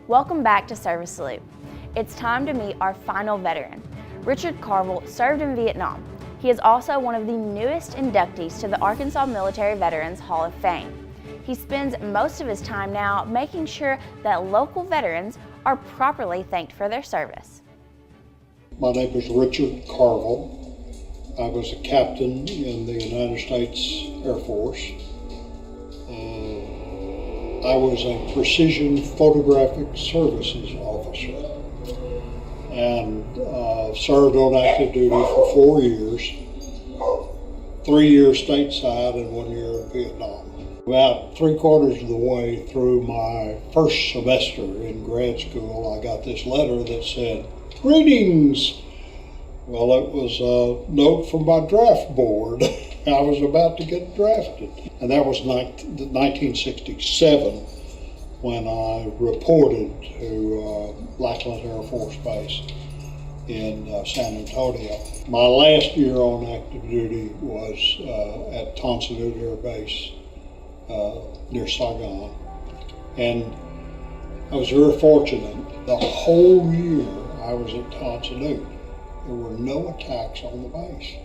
Welcome back to Service Salute. It's time to meet our final veteran. Richard Carvell served in Vietnam. He is also one of the newest inductees to the Arkansas Military Veterans Hall of Fame. He spends most of his time now making sure that local veterans are properly thanked for their service. My name is Richard Carvell. I was a captain in the United States Air Force. I was a precision photographic services officer and served on active duty for 4 years, 3 years stateside and 1 year in Vietnam. About 3/4 of the way through my first semester in grad school, I got this letter that said, "Greetings." Well, it was a note from my draft board. I was about to get drafted. And that was 1967 when I reported to Lackland Air Force Base in San Antonio. My last year on active duty was at Ton Sa Air Base near Saigon. And I was very fortunate. The whole year I was at Ton Sa, there were no attacks on the base.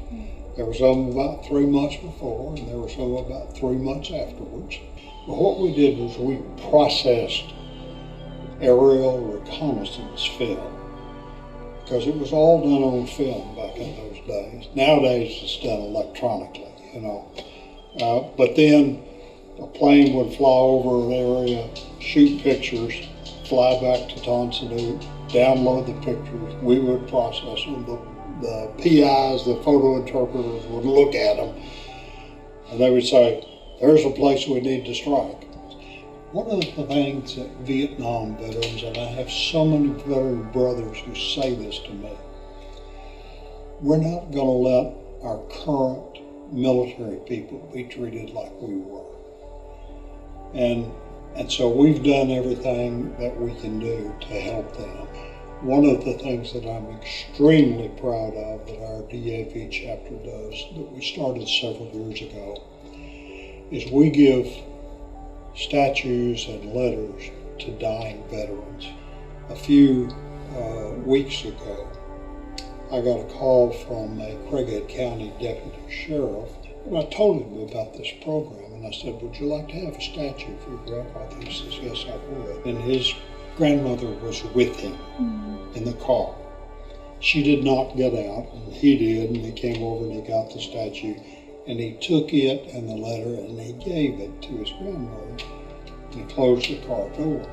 There were some about 3 months before, and there were some about 3 months afterwards. But what we did was we processed aerial reconnaissance film, because it was all done on film back in those days. Nowadays it's done electronically, you know. But then a plane would fly over an area, shoot pictures, fly back to Ton Sa, download the pictures, we would process them. The PIs, the photo interpreters, would look at them and they would say, "There's a place we need to strike." One of the things that Vietnam veterans, and I have so many veteran brothers who say this to me, we're not going to let our current military people be treated like we were. And so we've done everything that we can do to help them. One of the things that I'm extremely proud of that our DAV chapter does, that we started several years ago, is we give statues and letters to dying veterans. A few weeks ago, I got a call from a Craighead County deputy sheriff, and I told him about this program, and I said, "Would you like to have a statue for your grandfather?" He says, "Yes, I would." And his grandmother was with him in the car. She did not get out, and he did, and he came over and he got the statue, and he took it and the letter and he gave it to his grandmother, and he closed the car door.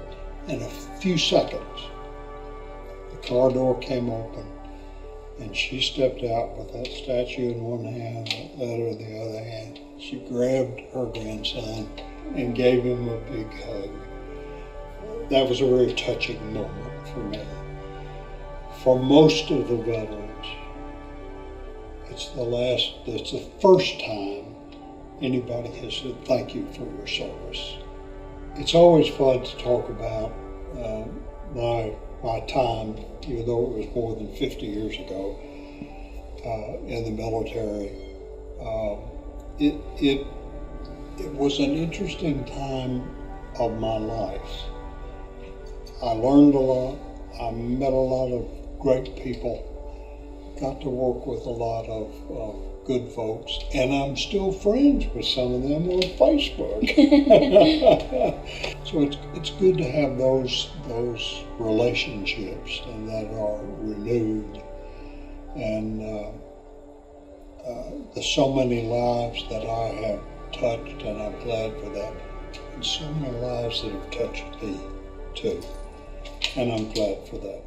In a few seconds, the car door came open, and she stepped out with that statue in one hand, that letter in the other hand. She grabbed her grandson and gave him a big hug. That was a very touching moment for me. For most of the veterans, it's the first time anybody has said thank you for your service. It's always fun to talk about my time, even though it was more than 50 years ago, in the military. It was an interesting time of my life. I learned a lot. I met a lot of great people. Got to work with a lot of good folks, and I'm still friends with some of them on Facebook. So it's good to have those relationships and that are renewed, and there's so many lives that I have touched, and I'm glad for that, and so many lives that have touched me too, and I'm glad for that.